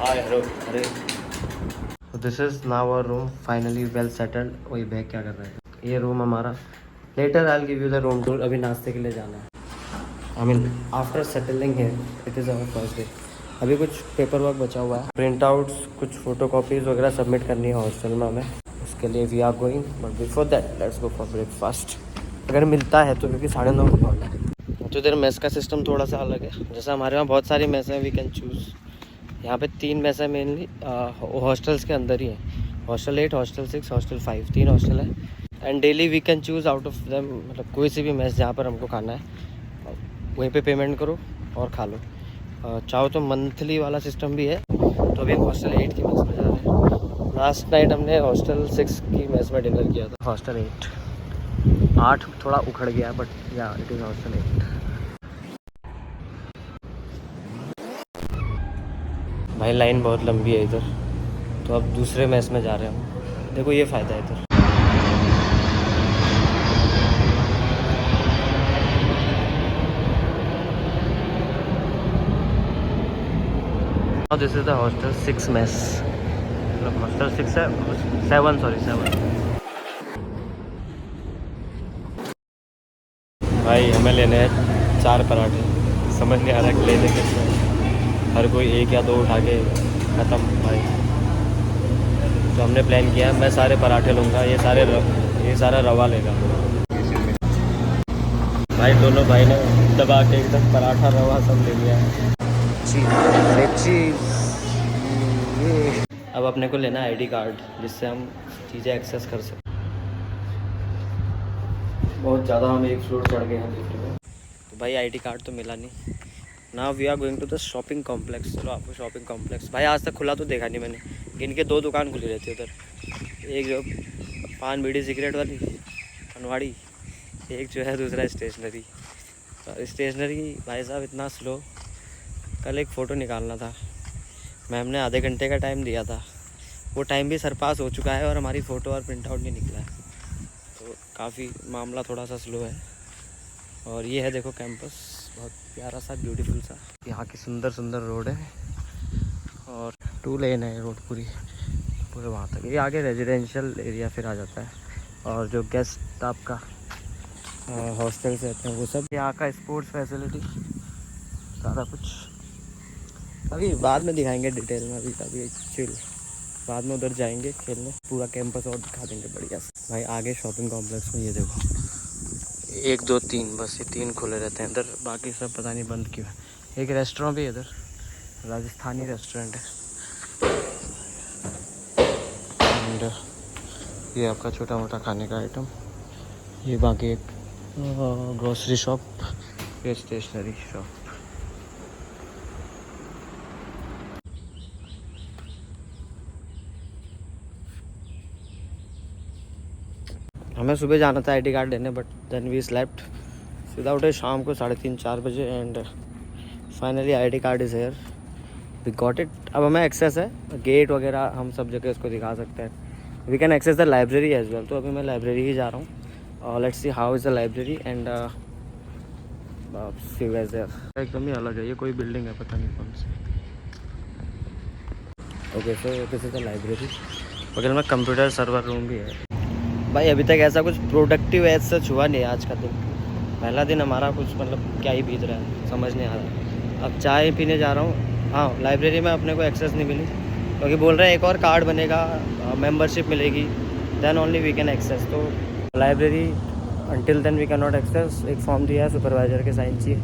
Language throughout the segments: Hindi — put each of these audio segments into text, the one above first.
अरे this is now our room finally well settled. वही बैग क्या कर रहा है। ये रूम हमारा। Later I will give you the room tour. अभी नाश्ते के लिए जाना है। आई मीन आफ्टर सेटलिंग है, it is our first day. अभी कुछ पेपर वर्क बचा हुआ है, प्रिंट आउट्स, कुछ फ़ोटो कॉपीज़ वगैरह सबमिट करनी है हॉस्टल में हमें। उसके लिए we are going, but before that let's go for breakfast. अगर मिलता है तो, क्योंकि 9:30 होने वाला है। तो इधर मेस का सिस्टम थोड़ा सा अलग है। जैसे हमारे वहाँ बहुत सारी मेस हैं, वी कैन चूज़। यहाँ पे 3 मेस है मेनली, हॉस्टल्स के अंदर ही है। हॉस्टल 8, हॉस्टल 6, हॉस्टल 5, 3 हॉस्टल है। And daily we can choose out of them, मतलब कोई सी भी मेस जहाँ पर हमको खाना है वहीं पे पेमेंट करो और खा लो। चाहो तो मंथली वाला सिस्टम भी है। तो अभी हम हॉस्टल 8 की मेस में जा रहे हैं। लास्ट नाइट हमने हॉस्टल 6 की मेस में डिनर किया था। हॉस्टल 8 थोड़ा उखड़ गया, बट या इट इज़ हॉस्टल 8। भाई लाइन बहुत लंबी है इधर, तो अब दूसरे मेस में जा रहे हैं हम। देखो ये फ़ायदा है इधर। This is the hostel 6 mess. मतलब हॉस्टल 6 है, 7 सॉरी 7। भाई हमें लेने हैं 4 पराठे। समझ नहीं आ रहा कि लेने कैसे। हर कोई 1 या 2 उठा के ख़त्म भाई। तो हमने प्लान किया है, मैं सारे पराठे लूँगा, ये सारा रवा लेगा। भाई दोनों भाई ने दबा के एकदम पराठा रवा सब ले लिया है। चीज़ ये अब अपने को लेना है ID कार्ड, जिससे हम चीज़ें एक्सेस कर सकें। बहुत ज़्यादा हम एक फ्लोर चढ़ गए हैं लिफ्ट में। तो भाई ID कार्ड तो मिला नहीं। Now we are going to the shopping complex. चलो आपको शॉपिंग कॉम्प्लेक्स, भाई आज तक खुला तो देखा नहीं मैंने। इनके 2 दुकान खुली रहती है उधर। एक जो पान बीड़ी सिगरेट वाली पनवाड़ी, एक जो है दूसरा स्टेशनरी। स्टेशनरी भाई साहब इतना स्लो। कल एक फ़ोटो निकालना था, मैम ने आधे घंटे का टाइम दिया था, वो टाइम भी सरपास हो चुका है और हमारी फ़ोटो और प्रिंट आउट नहीं निकला है। तो काफ़ी मामला थोड़ा सा स्लो है। और ये है देखो कैंपस, बहुत प्यारा सा ब्यूटीफुल सा। यहाँ की सुंदर सुंदर रोड है और 2 लेन है रोड पूरे वहाँ तक। ये आगे रेजिडेंशियल एरिया फिर आ जाता है, और जो गेस्ट आपका हॉस्टल से रहते हैं वो सब। यहाँ का स्पोर्ट्स फैसिलिटी सारा कुछ अभी बाद में दिखाएंगे डिटेल में। अभी चिल, बाद में उधर जाएंगे खेलने, पूरा कैंपस और दिखा देंगे बढ़िया से। भाई आगे शॉपिंग कॉम्प्लेक्स में ये देखो 1 2 3, बस ये 3 खुले रहते हैं इधर, बाकी सब पता नहीं बंद क्यों है। एक रेस्टोरेंट भी है इधर, राजस्थानी रेस्टोरेंट है। एंड ये आपका छोटा मोटा खाने का आइटम। ये बाकी एक ग्रोसरी शॉप, ये स्टेशनरी शॉप। हमें सुबह जाना था ID कार्ड लेने, बट देन वी स्लेप्ट। सीधा उठे शाम को 3:30 4 बजे and finally ID card is here, we got it. अब हमें एक्सेस है, गेट वगैरह हम सब जगह उसको दिखा सकते हैं। We can access the library as well. तो अभी मैं लाइब्रेरी ही जा रहा हूँ। Let's see how is the library and see guys there. एकदम ही अलग है, ये कोई बिल्डिंग है पता नहीं कौन सी। Okay so this is the library. बगल में कंप्यूटर सर्वर रूम भी है। भाई अभी तक ऐसा कुछ प्रोडक्टिव एज सच हुआ नहीं आज का दिन। पहला दिन हमारा कुछ मतलब क्या ही बीत रहा है समझ नहीं आ रहा। अब चाय पीने जा रहा हूँ। हाँ लाइब्रेरी में अपने को एक्सेस नहीं मिली, क्योंकि बोल रहे हैं एक और कार्ड बनेगा, मेंबरशिप मिलेगी, then only we can access. तो library until then we can not access. एक फॉर्म दिया है, सुपरवाइज़र के साइन चाहिए,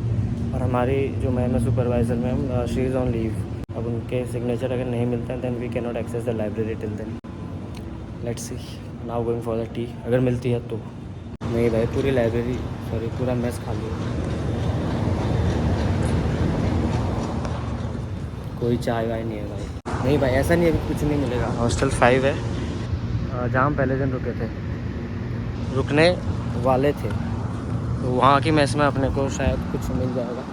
और हमारी जो मैम है supervisor ma'am, she is on leave. अब उनके सिग्नेचर अगर नहीं मिलते हैं then we can not access the library till then. Let's see, now going for the tea, अगर मिलती है तो। नहीं भाई पूरी लाइब्रेरी, सॉरी पूरा मेस खाली है, कोई चाय वाय नहीं है भाई। नहीं भाई ऐसा नहीं है कि कुछ नहीं मिलेगा। हॉस्टल 5 है जहाँ हम पहले दिन रुके थे, रुकने वाले थे, तो वहाँ की मेस में अपने को शायद कुछ मिल जाएगा।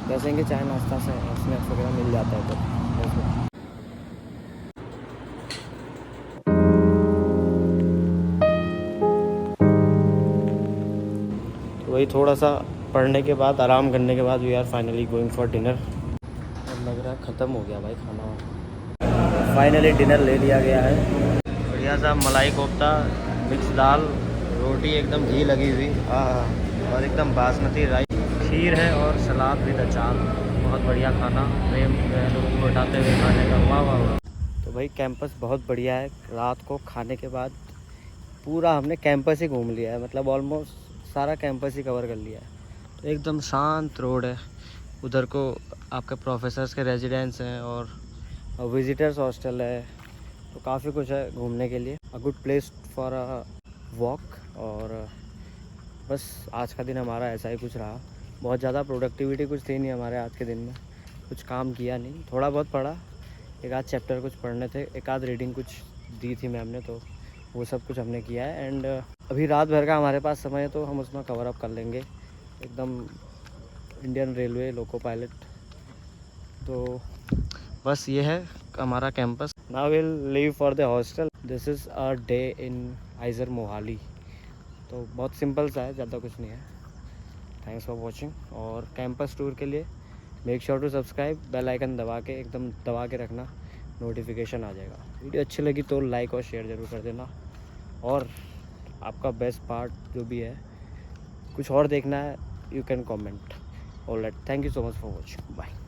जैसे कि चाय नाश्ता से स्नैक्स वगैरह मिल जाता है तो वही थोड़ा सा पढ़ने के बाद, आराम करने के बाद we are finally going for dinner. अब लग रहा है ख़त्म हो गया भाई खाना। फाइनली डिनर ले लिया गया है। बढ़िया सा मलाई कोफ्ता, मिक्स दाल, रोटी एकदम घी लगी हुई, हाँ, और एकदम बासमती राइस, खीर है और सलाद विद अचार। बहुत बढ़िया खाना, प्रेम लोगों को उठाते हुए खाने का, वाह वाह वाह। तो भाई कैंपस बहुत बढ़िया है। रात को खाने के बाद पूरा हमने कैंपस ही घूम लिया है, मतलब ऑलमोस्ट सारा कैंपस ही कवर कर लिया है। तो एकदम शांत रोड है, उधर को आपके प्रोफेसर्स के रेजिडेंस हैं और विजिटर्स हॉस्टल है, तो काफ़ी कुछ है घूमने के लिए। A good place for a walk. और बस आज का दिन हमारा ऐसा ही कुछ रहा। बहुत ज़्यादा प्रोडक्टिविटी कुछ थी नहीं हमारे आज के दिन में, कुछ काम किया नहीं, थोड़ा बहुत पढ़ा, एक आध चैप्टर कुछ पढ़ने थे, एक आध रीडिंग कुछ दी थी मैम ने, तो वो सब कुछ हमने किया है। एंड अभी रात भर का हमारे पास समय है, तो हम उसमें कवर अप कर लेंगे एकदम इंडियन रेलवे लोको पायलट। तो बस ये है हमारा campus. Now will leave for the hostel. This is a day in IISER Mohali. तो बहुत सिंपल सा है, ज़्यादा कुछ नहीं है। Thanks for watching. और कैंपस टूर के लिए make sure to subscribe, bell icon दबा के एकदम दबा के रखना, नोटिफिकेशन आ जाएगा। वीडियो अच्छी लगी तो लाइक और शेयर ज़रूर कर देना। और आपका बेस्ट पार्ट जो भी है, कुछ और देखना है, you can comment. Alright, thank you so much for watching, bye.